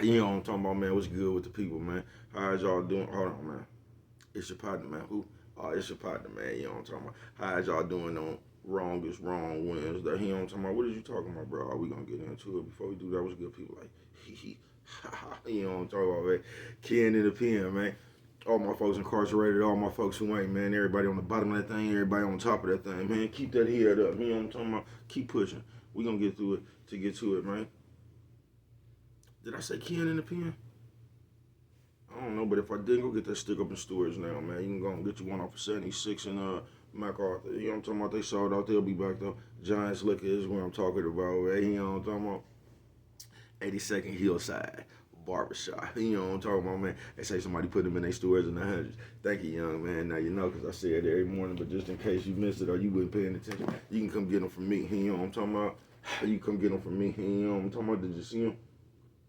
You know what I'm talking about, man? What's good with the people, man? How's y'all doing? Hold on, man. It's your partner, man. Who? Oh, it's your partner, man. You know what I'm talking about? How's y'all doing on Wrong is Wrong Wednesday? You know what I'm talking about? What is you talking about, bro? Are we gonna get into it before we do that? What's good, people? Like, hee hee, ha ha. You know what I'm talking about, man? Ken in the pen, man. All my folks incarcerated, all my folks who ain't, man. Everybody on the bottom of that thing, everybody on top of that thing, man. Keep that head up. You know what I'm talking about? Keep pushing. We gonna get through it to get to it, man. Did I say Ken in the pen? I don't know, but if I did, go get that stick up in stores now, man. You can go and get you one off of 76 and MacArthur. You know what I'm talking about? They sold out. They'll be back though. Giants Liquor is what I'm talking about, man. You know what I'm talking about? 82nd Hillside Barbershop. You know what I'm talking about, man. They say somebody put them in their stores in the hundreds. Thank you, young man. Now you know, because I say it every morning, but just in case you missed it or you wasn't paying attention, you can come get them from me. You know what I'm talking about? You come get them from me. You know what I'm talking about? Did you see them?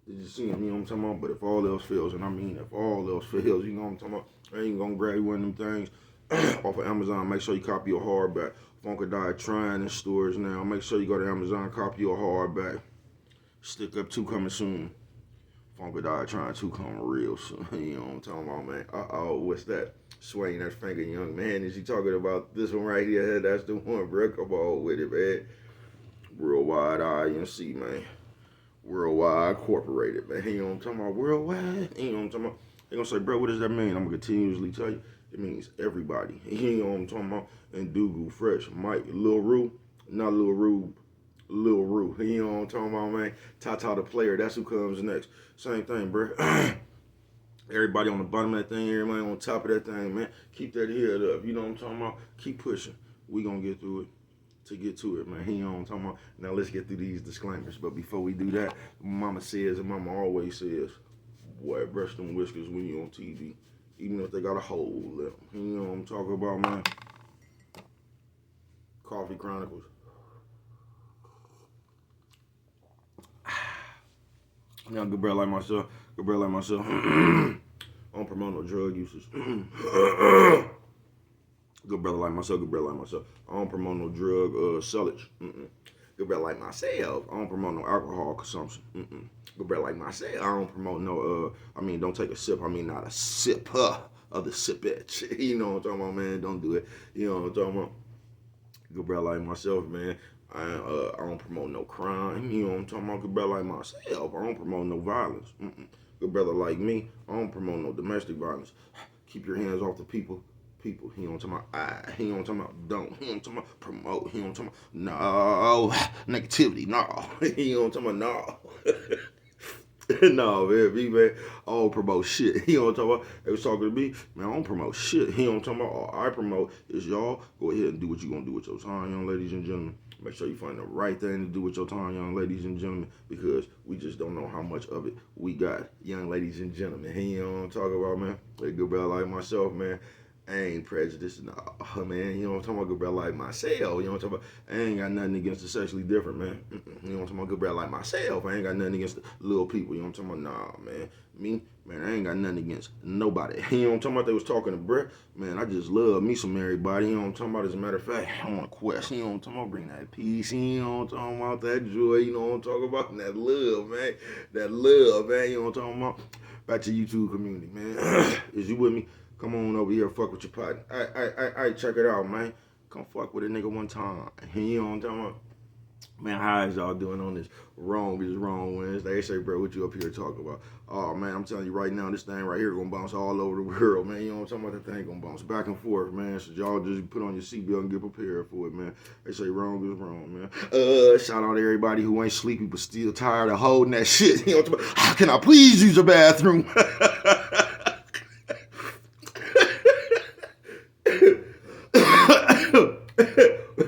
Did you see him? You know what I'm talking about? But if all else fails, and I mean if all else fails, you know what I'm talking about? I ain't gonna grab you one of them things off of Amazon. Make sure you copy your hardback. Funkadelic trying in stores now. Make sure you go to Amazon, copy your hardback. Stick Up 2 coming soon. Funkadelic trying to come real soon. You know what I'm talking about, man? Uh-oh, what's that? Swaying that finger, young man. Is he talking about this one right here? That's the one, bro. Come on with it, man. Worldwide INC, man. Worldwide Incorporated, man. You know what I'm talking about? Worldwide. You know what I'm talking about? They gonna say, bro, what does that mean? I'm gonna continuously tell you. It means everybody. You know what I'm talking about? And Dougal, Fresh, Mike, Lil Rue, not Lil Rue, Lil Rue. You know what I'm talking about, man? Tata the player, that's who comes next. Same thing, bro. Everybody on the bottom of that thing, everybody on top of that thing, man. Keep that head up. You know what I'm talking about? Keep pushing. We gonna get through it to get to it, man. You know what I'm talking about? Now let's get through these disclaimers. But before we do that, mama says and mama always says, boy, brush them whiskers when you on TV. Even if they got a hole in them. You know what I'm talking about, man? Coffee Chronicles. Now, good brother like myself, I don't promote no drug users. Good brother like myself. I don't promote no drug sellage. Good brother like myself. I don't promote no alcohol consumption. Good brother like myself. I don't promote no. Don't take a sip. I mean, not a sip of the sip it. You know what I'm talking about, man. Don't do it. You know what I'm talking about. Good brother like myself, man. I don't promote no crime. You know what I'm talking about. Good brother like myself. I don't promote no violence. Good brother like me. I don't promote no domestic violence. Keep your hands off the people. People, he don't talking about he don't talking about don't, he don't talking about promote, he don't talking about no negativity, no, he don't talking about no. No, man, me, man, I don't promote shit. He don't talk about, they was talking to me, man, I don't promote shit. He don't talk about, all I promote is y'all go ahead and do what you gonna do with your time, young ladies and gentlemen. Make sure you find the right thing to do with your time, young ladies and gentlemen, because we just don't know how much of it we got, young ladies and gentlemen. He don't talk about, man, a good brother like myself, man. I ain't prejudiced, no, man. You know what I'm talking about? Good brother like myself. You know what I'm talking about? I ain't got nothing against the sexually different, man. You know what I'm talking about? Good brother like myself. I ain't got nothing against the little people. You know what I'm talking about? Nah, man. Me, man, I ain't got nothing against nobody. You know what I'm talking about? They was talking to Brett. Man, I just love me some everybody. You know what I'm talking about? As a matter of fact, I'm on a quest. You know what I'm talking about? Bring that peace. You know what I'm talking about? That joy. You know what I'm talking about? And that love, man. That love, man. You know what I'm talking about? Back to YouTube community, man. Is you with me? Come on over here, fuck with your partner. I check it out, man. Come fuck with a nigga one time. You know what I'm talking about? Man, how is y'all doing on this Wrong is Wrong Wednesday? They say, bro, what you up here talking about? Oh, man, I'm telling you right now, this thing right here gonna bounce all over the world, man. You know what I'm talking about? That thing gonna bounce back and forth, man. So y'all just put on your seatbelt and get prepared for it, man. They say wrong is wrong, man. Shout out to everybody who ain't sleepy but still tired of holding that shit. You know what I'm talking about? How can I please use a bathroom?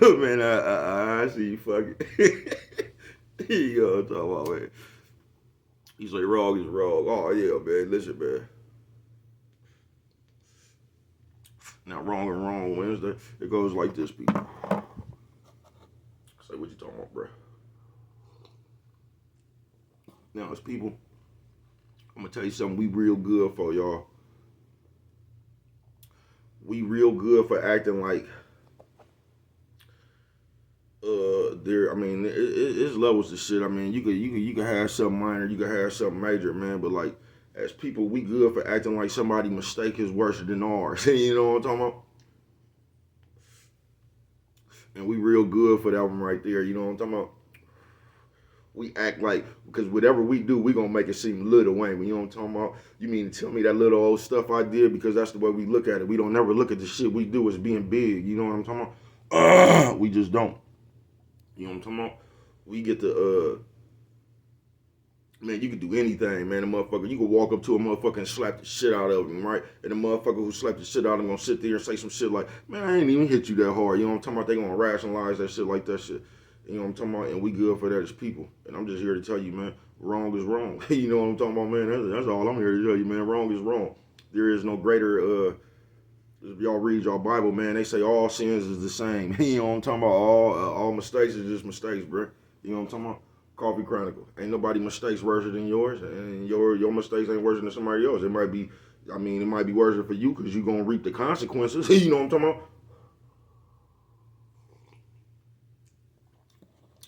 Man, I see you fucking. You know what I'm talking about, man. You say wrong is wrong. Oh, yeah, man. Listen, man. Now, wrong and wrong Wednesday, it goes like this, people. Say what you talking about, bro. Now, it's people, I'm going to tell you something we real good for, y'all. We real good for acting like I mean, it's levels to shit. I mean, you could have something minor, you could have something major, man. But like, as people, we good for acting like somebody's mistake is worse than ours. You know what I'm talking about? And we real good for that one right there. You know what I'm talking about? We act like, because whatever we do, we gonna make it seem Lil Wayne. You know what I'm talking about? You mean to tell me that little old stuff I did, because that's the way we look at it. We don't never look at the shit we do as being big. You know what I'm talking about? We just don't. You know what I'm talking about? We get to, man, you can do anything, man. The motherfucker, you can walk up to a motherfucker and slap the shit out of him, right? And the motherfucker who slapped the shit out of him gonna sit there and say some shit like, man, I ain't even hit you that hard. You know what I'm talking about? They gonna rationalize that shit like that shit. You know what I'm talking about? And we good for that as people. And I'm just here to tell you, man, wrong is wrong. You know what I'm talking about, man? That's all I'm here to tell you, man. Wrong is wrong. There is no greater, if y'all read y'all Bible, man, they say all sins is the same. You know what I'm talking about? All mistakes is just mistakes, bro. You know what I'm talking about? Coffee Chronicle. Ain't nobody mistakes worse than yours, and your mistakes ain't worse than somebody else. It might be, I mean, it might be worse for you because you're gonna reap the consequences. You know what I'm talking about?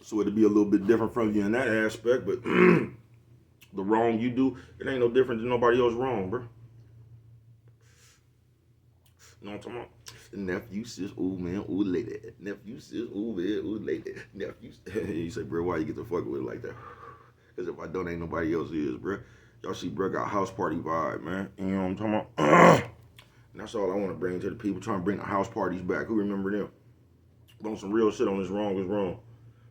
So it'll be a little bit different from you in that aspect, but the wrong you do, it ain't no different than nobody else wrong, bro. You know what I'm talking about? Nephew says, ooh man, ooh lady. Nephew says, ooh man, ooh lady. Nephew, you say, bro, why you get to fuck with it like that? Because if I don't, ain't nobody else is, bro. Y'all see, bro, got house party vibe, man. You know what I'm talking about? And that's all I want to bring to the people, trying to bring the house parties back. Who remember them? But on some real shit on this wrong is wrong.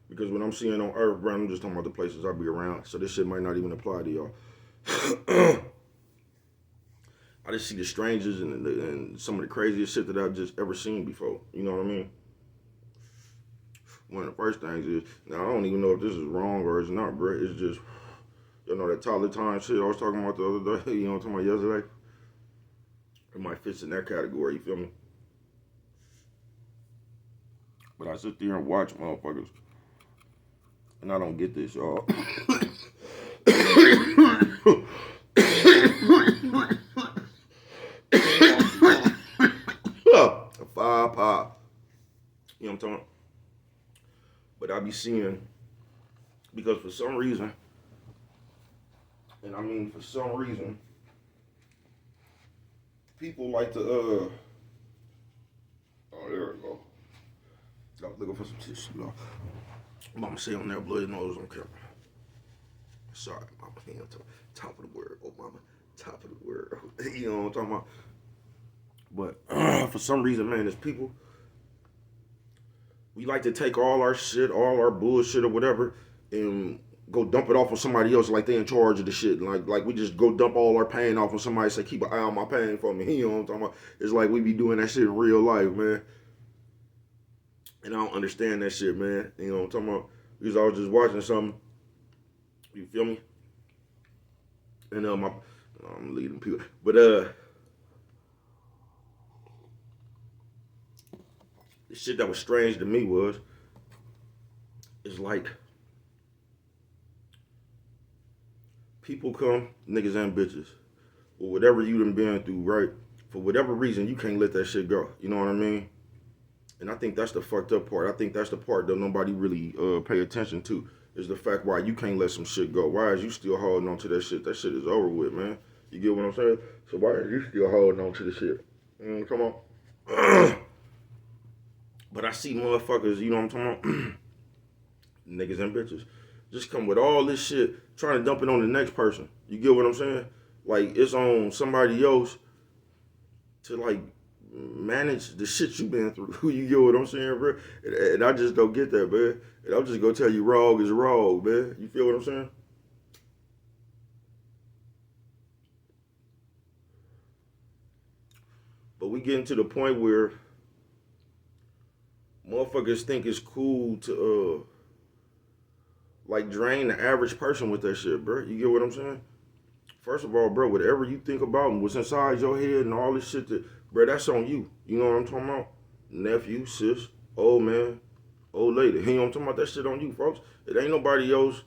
Because what I'm seeing on Earth, bro, I'm just talking about the places I be around. So this shit might not even apply to y'all. I just see the strangers and some of the craziest shit that I've just ever seen before. You know what I mean? One of the first things is, now I don't even know if this is wrong or it's not, bro. It's just, you know, that Tyler Time shit I was talking about the other day, you know what I'm talking about yesterday? It might fit in that category, you feel me? But I sit there and watch motherfuckers, and I don't get this, y'all. Five pop. You know what I'm talking about? But I be seeing, because for some reason, and I mean for some reason, people like to, oh, there we go. I was looking for some tissue, y'all. Mama say on there, blow your nose on camera. Sorry, mama. You know, top of the world. Oh, mama. Top of the world. You know what I'm talking about? But for some reason, man, there's people, we like to take all our shit, all our bullshit or whatever, and go dump it off on somebody else like they in charge of the shit. Like we just go dump all our pain off on somebody, say, keep an eye on my pain for me. You know what I'm talking about? It's like we be doing that shit in real life, man. And I don't understand that shit, man. You know what I'm talking about? Because I was just watching something. You feel me? And I'm leading people. But the shit that was strange to me was, it's like people come, niggas and bitches, or whatever you done been through, right? For whatever reason, you can't let that shit go. You know what I mean? And I think that's the fucked up part. I think that's the part that nobody really pay attention to, is the fact why you can't let some shit go. Why is you still holding on to that shit? That shit is over with, man. You get what I'm saying? So why are you still holding on to the shit? Come on. But I see motherfuckers, you know what I'm talking about? Niggas and bitches. Just come with all this shit, trying to dump it on the next person. You get what I'm saying? Like, it's on somebody else to, like, manage the shit you been through. You get what I'm saying, bro? And I just don't get that, man. And I'm just gonna tell you wrong is wrong, man. You feel what I'm saying? But we getting to the point where motherfuckers think it's cool to like drain the average person with that shit, bro. You get what I'm saying? First of all, bro, whatever you think about and what's inside your head and all this shit, that, bro, that's on you. You know what I'm talking about? Nephew, sis, old man, old lady. You know what I'm talking about? That shit on you, folks. It ain't nobody else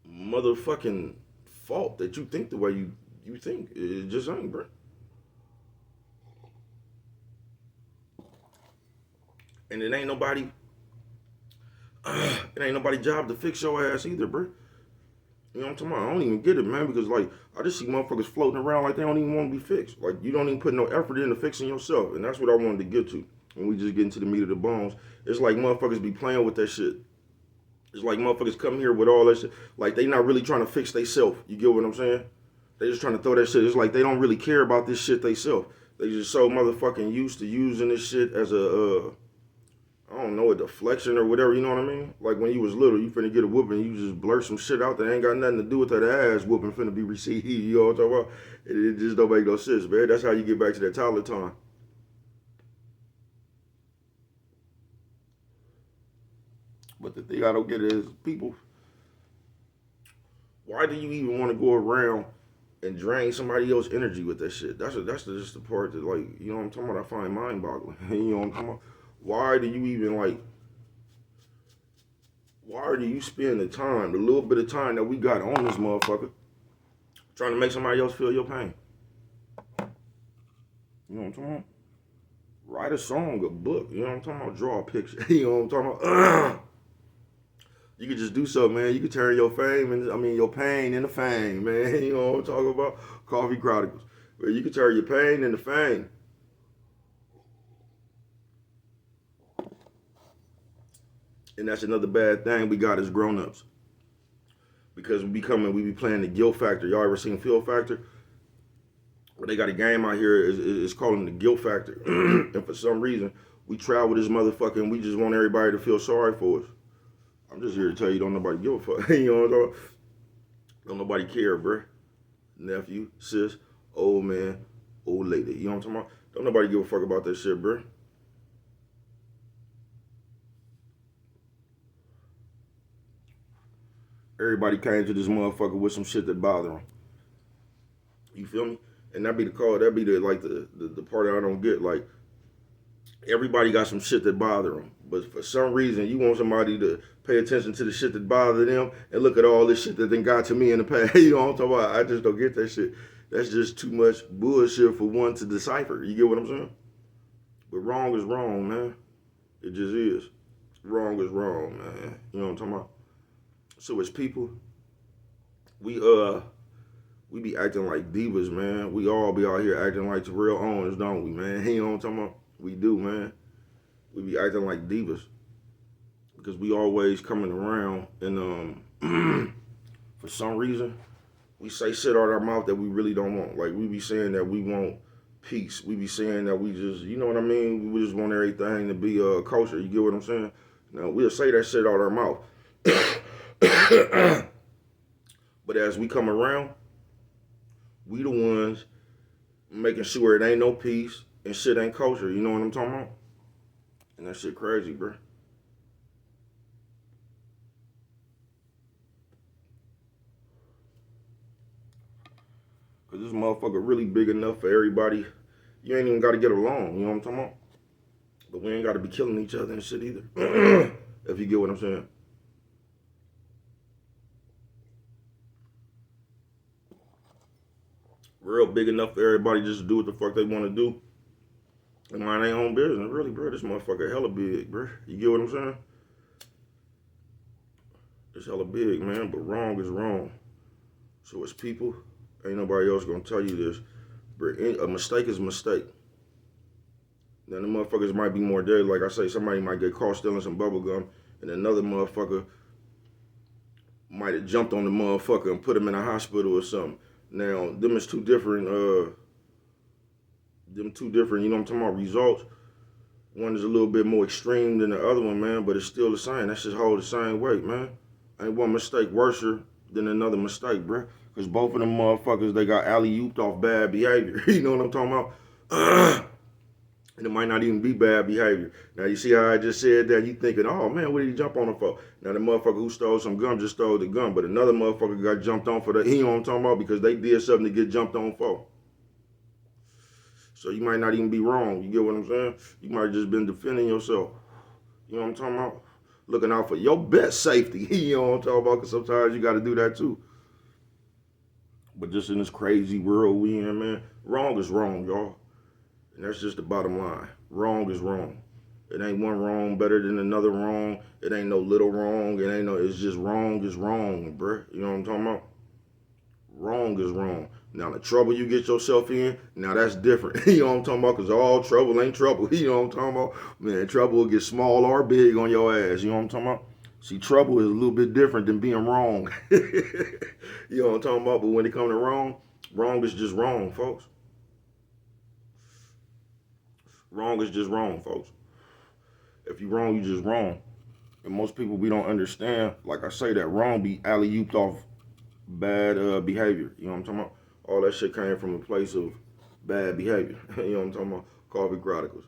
motherfucking fault that you think the way you think. It just ain't, bro. And it ain't nobody It ain't nobody's job to fix your ass either, bro. You know what I'm talking about? I don't even get it, man, because like I just see motherfuckers floating around like they don't even want to be fixed. Like you don't even put no effort into fixing yourself, and that's what I wanted to get to. When we just get into the meat of the bones, it's like motherfuckers be playing with that shit. It's like motherfuckers come here with all that shit, like they not really trying to fix theyself. You get what I'm saying? They just trying to throw that shit. It's like they don't really care about this shit theyself. They just so motherfucking used to using this shit as a I don't know, a deflection or whatever, you know what I mean? Like when you was little, you finna get a whooping, you just blurt some shit out that ain't got nothing to do with that ass whooping finna be received. You know what I'm talking about? It just don't make no sense, man. That's how you get back to that toddler time. But the thing I don't get is people, why do you even want to go around and drain somebody else's energy with that shit? Just the part that, like, you know what I'm talking about, I find mind boggling. You know what I'm talking about? Why do you even like why do you spend the time, the little bit of time that we got on this motherfucker, trying to make somebody else feel your pain? You know what I'm talking about? Write a song, a book. You know what I'm talking about? Draw a picture. You know what I'm talking about? You could just do something, man. You could turn your fame and your pain into fame, man. You know what I'm talking about? Coffee Chronicles. But you could turn your pain into fame. And that's another bad thing we got as grown-ups. Because we be playing the guilt factor. Y'all ever seen Feel Factor? Well, they got a game out here, it's calling the guilt factor. And for some reason, we travel this motherfucker and we just want everybody to feel sorry for us. I'm just here to tell you, don't nobody give a fuck. You know what I'm talking about? Don't nobody care, bruh. Nephew, sis, old man, old lady. You know what I'm talking about? Don't nobody give a fuck about that shit, bruh. Everybody came to this motherfucker with some shit that bother them. You feel me? And that be the call. That be the part that I don't get. Like everybody got some shit that bother them, but for some reason you want somebody to pay attention to the shit that bother them and look at all this shit that then got to me in the past. You know what I'm talking about? I just don't get that shit. That's just too much bullshit for one to decipher. You get what I'm saying? But wrong is wrong, man. It just is. Wrong is wrong, man. You know what I'm talking about? So as people, we be acting like divas, man. We all be out here acting like the real owners, don't we, man? You know what I'm talking about? We do, man. We be acting like divas because we always coming around and for some reason we say shit out of our mouth that we really don't want. Like we be saying that we want peace. We be saying that we just, you know what I mean? We just want everything to be kosher. You get what I'm saying? Now we'll say that shit out of our mouth. But as we come around, we the ones making sure it ain't no peace and shit ain't kosher. You know what I'm talking about? And that shit crazy, bro. Cause this motherfucker really big enough for everybody. You ain't even gotta get along, you know what I'm talking about? But we ain't gotta be killing each other and shit either. If you get what I'm saying. Real big enough for everybody just to do what the fuck they want to do and mind their own business. Really, bro, this motherfucker hella big, bro. You get what I'm saying? It's hella big, man, but wrong is wrong. So as people, ain't nobody else gonna tell you this, but a mistake is a mistake. Now the motherfuckers might be more dead. Like I say, somebody might get caught stealing some bubble gum, and another motherfucker might have jumped on the motherfucker and put him in a hospital or something. Now, them is two different, you know what I'm talking about, results. One is a little bit more extreme than the other one, man, but it's still the same. That shit hold the same weight, man. Ain't one mistake worse than another mistake, bruh. Because both of them motherfuckers, they got alley-ooped off bad behavior. You know what I'm talking about? And it might not even be bad behavior. Now, you see how I just said that? You thinking, oh, man, what did he jump on him for? Now, the motherfucker who stole some gum just stole the gum, but another motherfucker got jumped on for the, you know what I'm talking about? Because they did something to get jumped on for. So you might not even be wrong. You get what I'm saying? You might have just been defending yourself. You know what I'm talking about? Looking out for your best safety. You know what I'm talking about? Because sometimes you got to do that too. But just in this crazy world we in, man, wrong is wrong, y'all. And that's just the bottom line. Wrong is wrong. It ain't one wrong better than another wrong. It ain't no little wrong. It ain't no. It's just wrong is wrong, bruh. You know what I'm talking about? Wrong is wrong. Now the trouble you get yourself in, now that's different. You know what I'm talking about? Cause all trouble ain't trouble. You know what I'm talking about? Man, trouble will get small or big on your ass. You know what I'm talking about? See, trouble is a little bit different than being wrong. You know what I'm talking about? But when it comes to wrong, wrong is just wrong, folks. Wrong is just wrong, folks. If you wrong, you just wrong. And most people, we don't understand. Like I say, that wrong be alley-ooped off bad behavior. You know what I'm talking about? All that shit came from a place of bad behavior. You know what I'm talking about? Coffee Chronicles.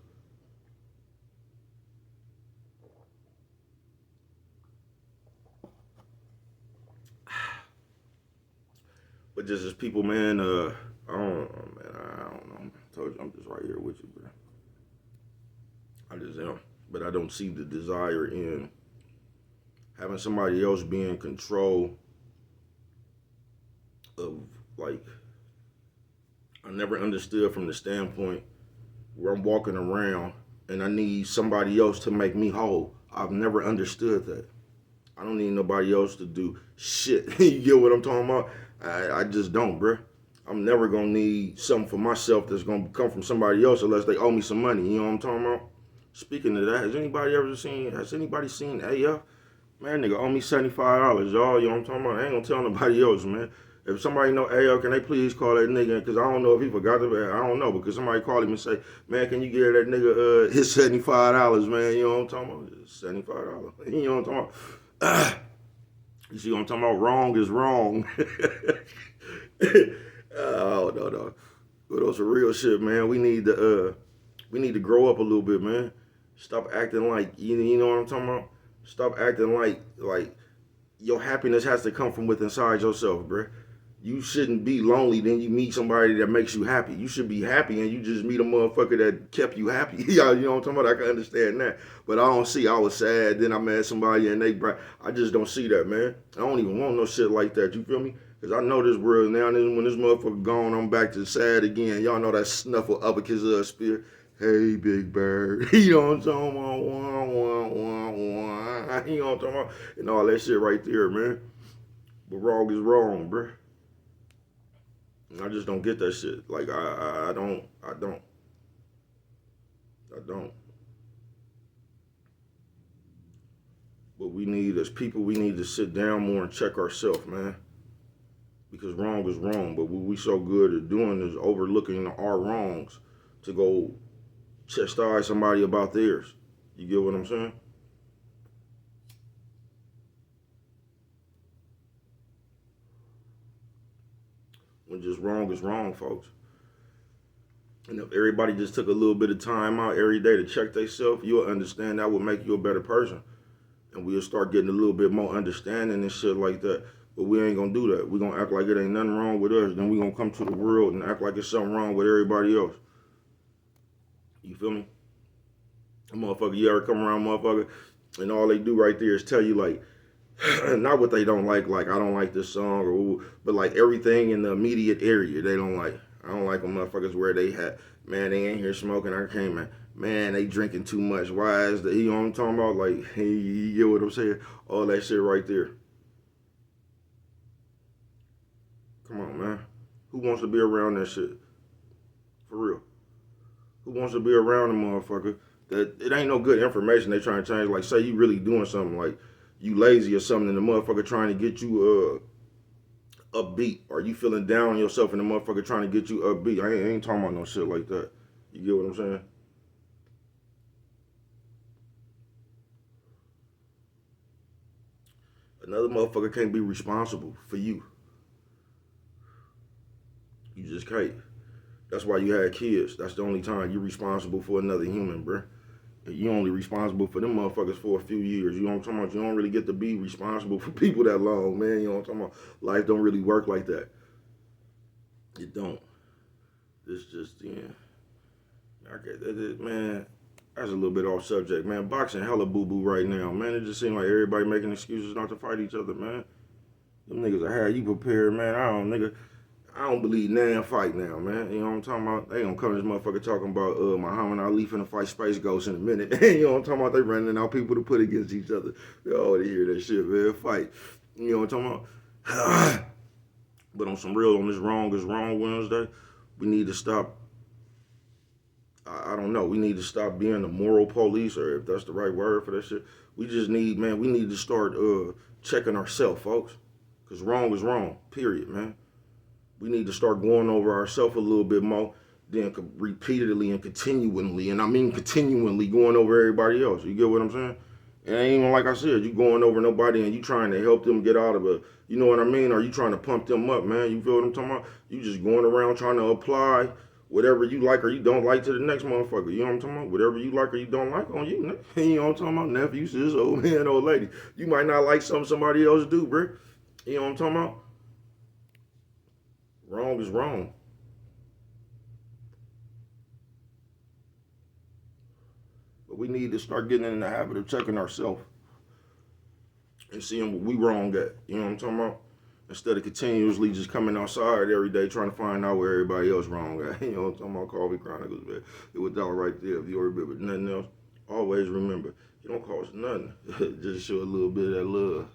But just as people, man, I don't know, man. I don't know. I told you I'm just right here with you, bro. I just am. But I don't see the desire in having somebody else be in control of, like, I never understood from the standpoint where I'm walking around and I need somebody else to make me whole. I've never understood that. I don't need nobody else to do shit. You get what I'm talking about? I just don't, bruh. I'm never gonna need something for myself that's gonna come from somebody else unless they owe me some money. You know what I'm talking about? Speaking of that, has anybody seen AF? Man, nigga owe me $75, y'all. You know what I'm talking about? I ain't gonna tell nobody else, man. If somebody know AF, can they please call that nigga? Because I don't know if he forgot to, I don't know. Because somebody called him and say, man, can you give that nigga his $75, man? You know what I'm talking about? $75. You know what I'm talking about? You see what I'm talking about? Wrong is wrong. Oh, no. But those are real shit, man. We need to grow up a little bit, man. Stop acting like, you know what I'm talking about? Stop acting like your happiness has to come from within inside yourself, bruh. You shouldn't be lonely, then you meet somebody that makes you happy. You should be happy and you just meet a motherfucker that kept you happy. You know what I'm talking about? I can understand that. But I don't see, I was sad, then I met somebody and I just don't see that, man. I don't even want no shit like that, you feel me? Because I know this world now, when this motherfucker gone, I'm back to sad again. Y'all know that snuffle uppercut spear. Hey, Big Bird. You know what I'm talking about? Wah, wah, wah, wah. You know what I'm talking about? And all that shit right there, man. But wrong is wrong, bruh. I just don't get that shit. Like, I don't. But we need, as people, we need to sit down more and check ourselves, man. Because wrong is wrong. But what we so good at doing is overlooking our wrongs to go chastise somebody about theirs. You get what I'm saying? When just wrong is wrong, folks. And if everybody just took a little bit of time out every day to check themselves, you'll understand that would make you a better person. And we'll start getting a little bit more understanding and shit like that. But we ain't gonna do that. We're gonna act like it ain't nothing wrong with us. Then we gonna come to the world and act like it's something wrong with everybody else. You feel me? Motherfucker, you ever come around motherfucker and all they do right there is tell you like, not what they don't like I don't like this song, or but like everything in the immediate area they don't like. I don't like when motherfuckers where they had, man, they ain't here smoking, I came in, man, they drinking too much. Why is that? You know what I'm talking about? Like, hey, you get what I'm saying? All that shit right there. Come on, man. Who wants to be around that shit? For real. Who wants to be around a motherfucker that it ain't no good information they trying to change? Like, say you really doing something, like you lazy or something, and the motherfucker trying to get you upbeat, or you feeling down on yourself and the motherfucker trying to get you upbeat. I ain't talking about no shit like that. You get what I'm saying? Another motherfucker can't be responsible for you. You just can't. That's why you had kids. That's the only time you're responsible for another human, bruh. You only responsible for them motherfuckers for a few years. You know what I'm talking about? You don't really get to be responsible for people that long, man. You know what I'm talking about? Life don't really work like that. It don't. It's just, yeah. Okay, man, that's a little bit off subject, man. Boxing hella boo-boo right now, man. It just seems like everybody making excuses not to fight each other, man. Them niggas are how you prepared, man. I don't, nigga. I don't believe nan fight now, man. You know what I'm talking about? They gonna come to this motherfucker talking about Muhammad Ali finna fight Space Ghost in a minute. You know what I'm talking about? They running out people to put against each other. They already hear that shit, man. Fight. You know what I'm talking about? But on some real, on this wrong is wrong Wednesday, we need to stop. I don't know. We need to stop being the moral police, or if that's the right word for that shit. We just need, man. We need to start checking ourselves, folks, because wrong is wrong. Period, man. We need to start going over ourselves a little bit more than repeatedly and continually, and I mean continually going over everybody else. You get what I'm saying? And ain't even like I said, you going over nobody and you trying to help them get out of a, you know what I mean? Or you trying to pump them up, man. You feel what I'm talking about? You just going around trying to apply whatever you like or you don't like to the next motherfucker. You know what I'm talking about? Whatever you like or you don't like on you. You know what I'm talking about? Nephew, sis, old man, old lady. You might not like something somebody else do, bro. You know what I'm talking about? Wrong is wrong. But we need to start getting in the habit of checking ourselves and seeing what we wrong at. You know what I'm talking about? Instead of continuously just coming outside every day trying to find out where everybody else wrong at. You know what I'm talking about? Coffee Chronicles, man. It was all right there. If you remember nothing else, always remember, you don't cost nothing. Just show a little bit of that love.